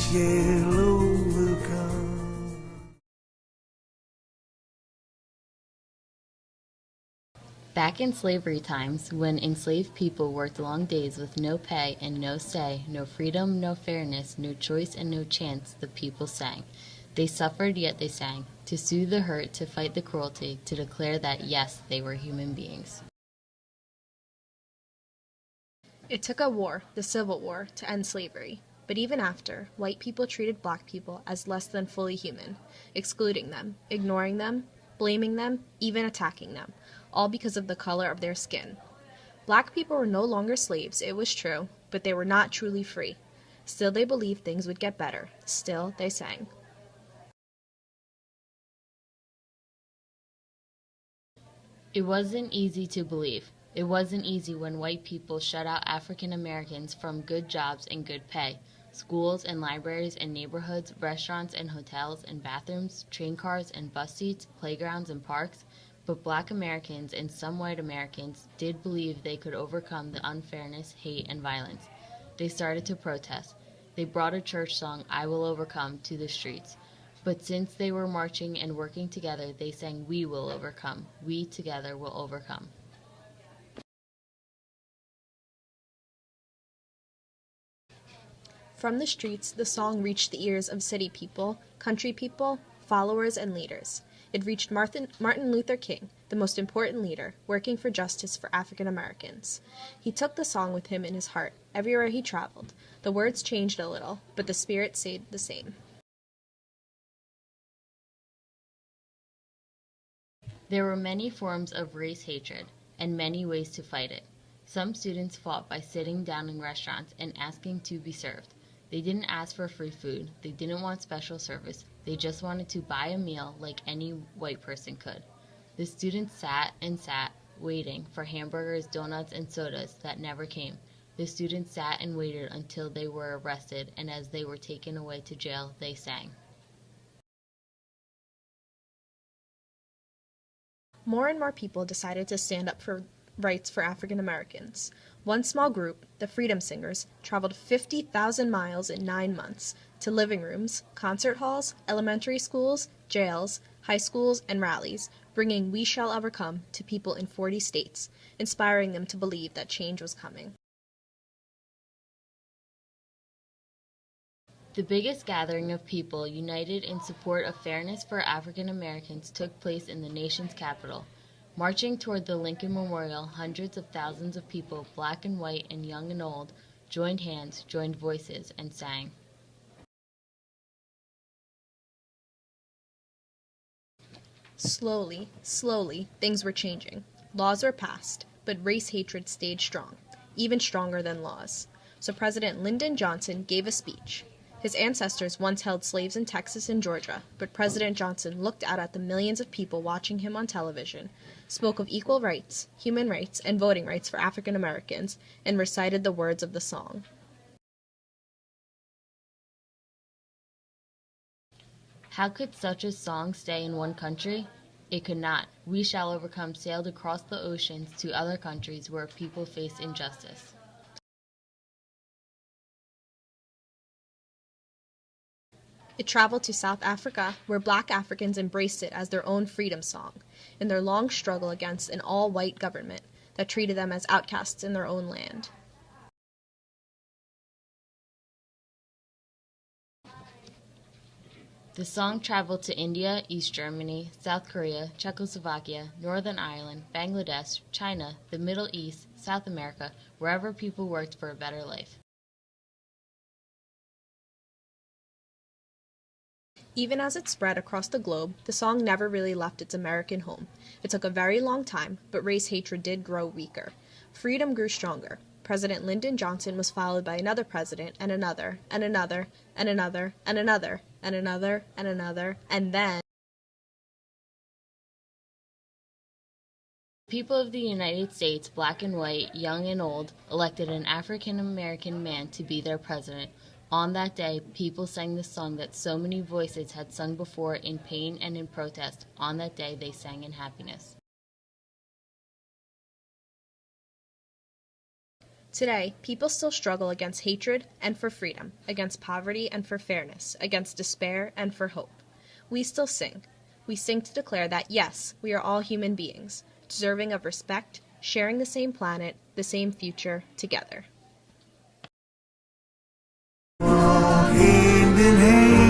cielo will come. Back in slavery times, when enslaved people worked long days with no pay and no say, no freedom, no fairness, no choice, and no chance, the people sang. They suffered, yet they sang, to soothe the hurt, to fight the cruelty, to declare that, yes, they were human beings. It took a war, the Civil War, to end slavery. But even after, white people treated black people as less than fully human, excluding them, ignoring them, blaming them, even attacking them, all because of the color of their skin. Black people were no longer slaves, it was true, but they were not truly free. Still they believed things would get better. Still they sang. It wasn't easy to believe. It wasn't easy when white people shut out African Americans from good jobs and good pay, schools and libraries and neighborhoods, restaurants and hotels and bathrooms, train cars and bus seats, playgrounds and parks. But black Americans and some white Americans did believe they could overcome the unfairness, hate, and violence. They started to protest. They brought a church song, "I Will Overcome," to the streets. But since they were marching and working together, they sang, "We will overcome. We together will overcome." From the streets, the song reached the ears of city people, country people, followers, and leaders. It reached Martin Luther King, the most important leader, working for justice for African Americans. He took the song with him in his heart, everywhere he traveled. The words changed a little, but the spirit stayed the same. There were many forms of race hatred, and many ways to fight it. Some students fought by sitting down in restaurants and asking to be served. They didn't ask for free food. They didn't want special service. They just wanted to buy a meal like any white person could. The students sat and sat, waiting for hamburgers, donuts, and sodas that never came. The students sat and waited until they were arrested, and as they were taken away to jail, they sang. More and more people decided to stand up for rights for African Americans. One small group, the Freedom Singers, traveled 50,000 miles in 9 months to living rooms, concert halls, elementary schools, jails, high schools, and rallies, bringing "We Shall Overcome" to people in 40 states, inspiring them to believe that change was coming. The biggest gathering of people united in support of fairness for African Americans took place in the nation's capital. Marching toward the Lincoln Memorial, hundreds of thousands of people, black and white and young and old, joined hands, joined voices, and sang. Slowly, slowly, things were changing. Laws were passed, but race hatred stayed strong, even stronger than laws. So President Lyndon Johnson gave a speech. His ancestors once held slaves in Texas and Georgia, but President Johnson looked out at the millions of people watching him on television, spoke of equal rights, human rights, and voting rights for African Americans, and recited the words of the song. How could such a song stay in one country? It could not. "We Shall Overcome" sailed across the oceans to other countries where people face injustice. It traveled to South Africa, where black Africans embraced it as their own freedom song, in their long struggle against an all-white government that treated them as outcasts in their own land. The song traveled to India, East Germany, South Korea, Czechoslovakia, Northern Ireland, Bangladesh, China, the Middle East, South America, wherever people worked for a better life. Even as it spread across the globe, the song never really left its American home. It took a very long time, but race hatred did grow weaker. Freedom grew stronger. President Lyndon Johnson was followed by another president, and another, and another, and another, and another, and another, and another, and then People of the United States, black and white, young and old, elected an African American man to be their president. On that day, people sang the song that so many voices had sung before in pain and in protest. On that day, they sang in happiness. Today, people still struggle against hatred and for freedom, against poverty and for fairness, against despair and for hope. We still sing. We sing to declare that, yes, we are all human beings, deserving of respect, sharing the same planet, the same future, together. Hand in hand.